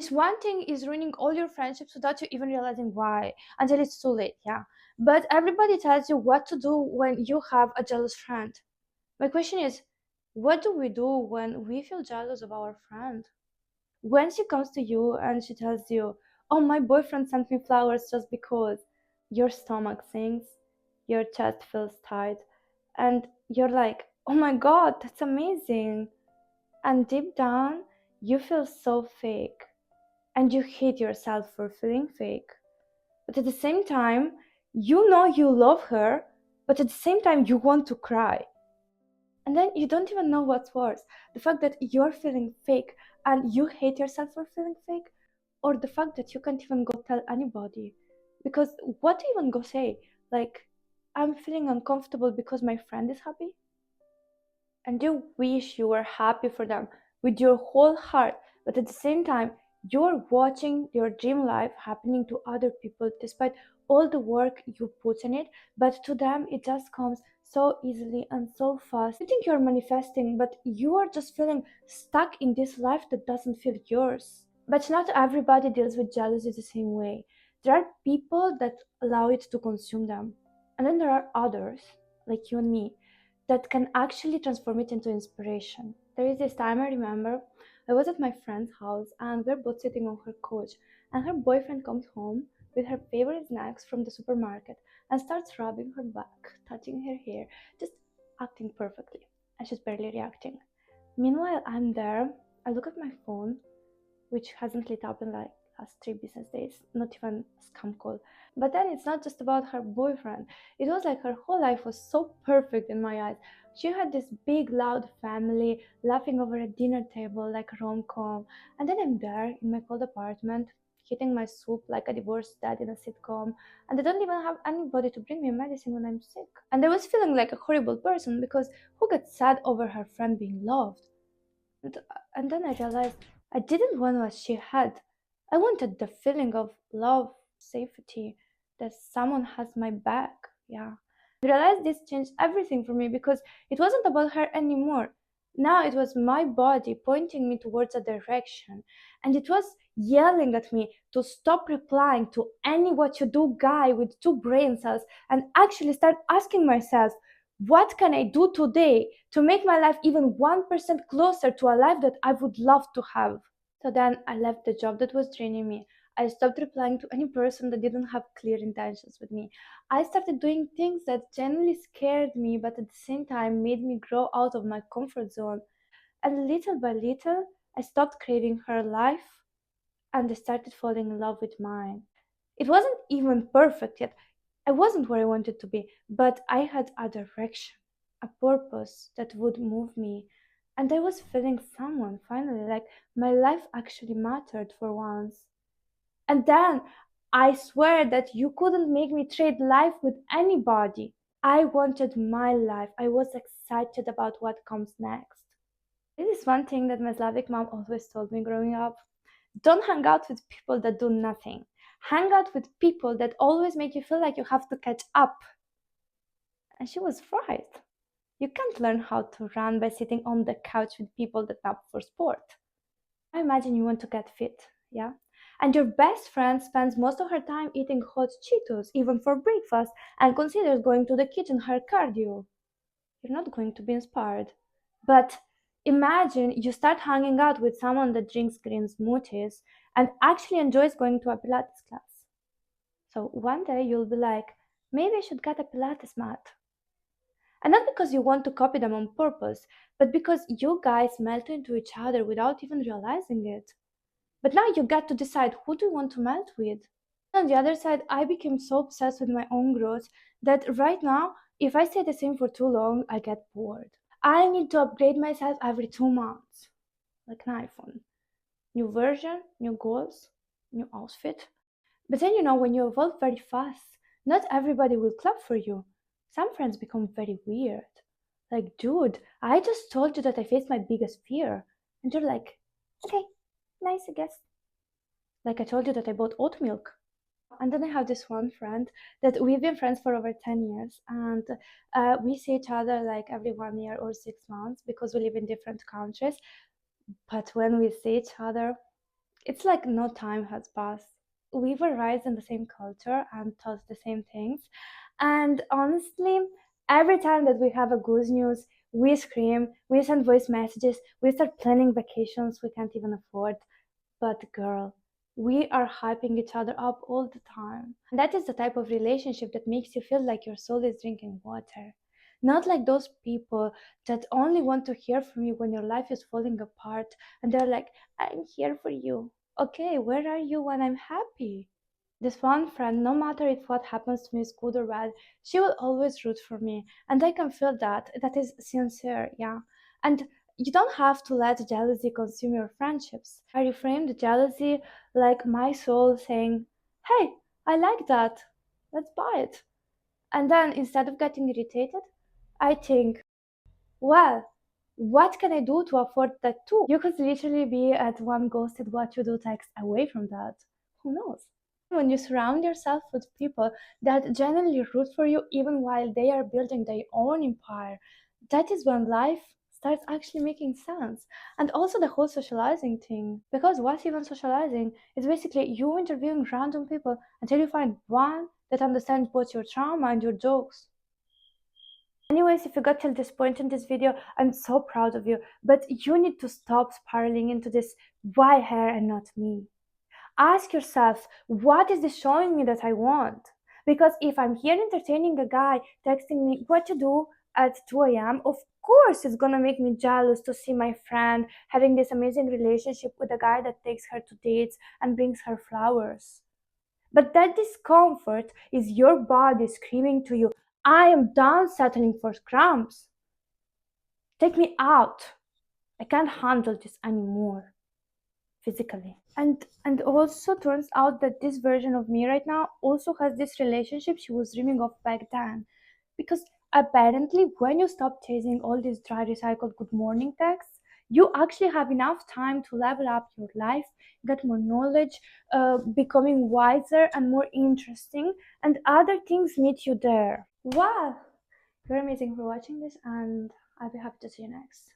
this one thing is ruining all your friendships without you even realizing why, until it's too late, yeah. But everybody tells you what to do when you have a jealous friend. My question is, what do we do when we feel jealous of our friend? When she comes to you and she tells you, "Oh, my boyfriend sent me flowers just because," your stomach sinks, your chest feels tight, and you're like, "Oh my god, that's amazing." And deep down, you feel so fake, and you hate yourself for feeling fake. But at the same time, you know you love her, but at the same time, you want to cry. And then you don't even know what's worse, the fact that you're feeling fake and you hate yourself for feeling fake, or the fact that you can't even go tell anybody. Because what do you even go say? Like, "I'm feeling uncomfortable because my friend is happy." And you wish you were happy for them with your whole heart, but at the same time, you're watching your dream life happening to other people despite all the work you put in it, but to them it just comes so easily and so fast. You think you're manifesting, but you are just feeling stuck in this life that doesn't feel yours. But not everybody deals with jealousy the same way. There are people that allow it to consume them, and then there are others, like you and me, that can actually transform it into inspiration. There is this time I remember I was at my friend's house and we're both sitting on her couch, and her boyfriend comes home with her favorite snacks from the supermarket and starts rubbing her back, touching her hair, just acting perfectly, and she's barely reacting. Meanwhile, I'm there, I look at my phone, which hasn't lit up in like last 3 business days, not even a scam call. But then it's not just about her boyfriend. It was like her whole life was so perfect in my eyes. She had this big, loud family, laughing over a dinner table like a rom-com. And then I'm there in my cold apartment, eating my soup like a divorced dad in a sitcom. And I don't even have anybody to bring me medicine when I'm sick. And I was feeling like a horrible person because who gets sad over her friend being loved? And, and then I realized I didn't want what she had. I wanted the feeling of love, safety, that someone has my back. Yeah. I realized this changed everything for me because it wasn't about her anymore. Now it was my body pointing me towards a direction. And it was yelling at me to stop replying to any what you do guy with two brain cells and actually start asking myself, what can I do today to make my life even 1% closer to a life that I would love to have? So then I left the job that was draining me. I stopped replying to any person that didn't have clear intentions with me. I started doing things that genuinely scared me, but at the same time made me grow out of my comfort zone. And little by little, I stopped craving her life and I started falling in love with mine. It wasn't even perfect yet. I wasn't where I wanted to be, but I had a direction, a purpose that would move me. And I was feeling someone finally, like my life actually mattered for once. And then I swear that you couldn't make me trade life with anybody. I wanted my life. I was excited about what comes next. This is one thing that my Slavic mom always told me growing up. Don't hang out with people that do nothing. Hang out with people that always make you feel like you have to catch up. And she was right. You can't learn how to run by sitting on the couch with people that nap for sport. I imagine you want to get fit, yeah? And your best friend spends most of her time eating hot Cheetos, even for breakfast, and considers going to the kitchen her cardio. You're not going to be inspired. But imagine you start hanging out with someone that drinks green smoothies and actually enjoys going to a Pilates class. So one day you'll be like, maybe I should get a Pilates mat. And not because you want to copy them on purpose, but because you guys melt into each other without even realizing it. But now you get to decide who do you want to melt with. On the other side, I became so obsessed with my own growth that right now, if I stay the same for too long, I get bored. I need to upgrade myself every 2 months, like an iPhone. New version, new goals, new outfit. But then when you evolve very fast, not everybody will clap for you. Some friends become very weird. Like, dude, I just told you that I faced my biggest fear. And you're like, okay, nice, I guess. Like I told you that I bought oat milk. And then I have this one friend that we've been friends for over 10 years, and we see each other like every 1 year or 6 months because we live in different countries. But when we see each other, It's like no time has passed. We were raised in the same culture and taught the same things. And honestly, every time that we have a good news, we scream, we send voice messages, we start planning vacations we can't even afford. But girl, we are hyping each other up all the time. And that is the type of relationship that makes you feel like your soul is drinking water. Not like those people that only want to hear from you when your life is falling apart and they're like, I'm here for you. Okay, where are you when I'm happy? This one friend, no matter if what happens to me is good or bad, she will always root for me. And I can feel that. That is sincere, yeah. And you don't have to let jealousy consume your friendships. I reframe the jealousy like my soul saying, hey, I like that. Let's buy it. And then instead of getting irritated, I think, well, what can I do to afford that too? You could literally be at one ghosted what you do text away from that. Who knows? When you surround yourself with people that genuinely root for you even while they are building their own empire, that is when life starts actually making sense. And also the whole socializing thing. Because what's even socializing is basically you interviewing random people until you find one that understands both your trauma and your jokes. Anyways, if you got till this point in this video, I'm so proud of you. But you need to stop spiraling into this why her and not me. Ask yourself, what is this showing me that I want? Because if I'm here entertaining a guy texting me what to do at 2 a.m., of course it's gonna make me jealous to see my friend having this amazing relationship with a guy that takes her to dates and brings her flowers. But that discomfort is your body screaming to you, I am done settling for crumbs. Take me out. I can't handle this anymore physically. And also turns out that this version of me right now also has this relationship she was dreaming of back then. Because apparently when you stop chasing all these dry recycled good morning texts, you actually have enough time to level up your life, get more knowledge, becoming wiser and more interesting, and other things meet you there. Wow, you're amazing for watching this, and I'll be happy to see you next.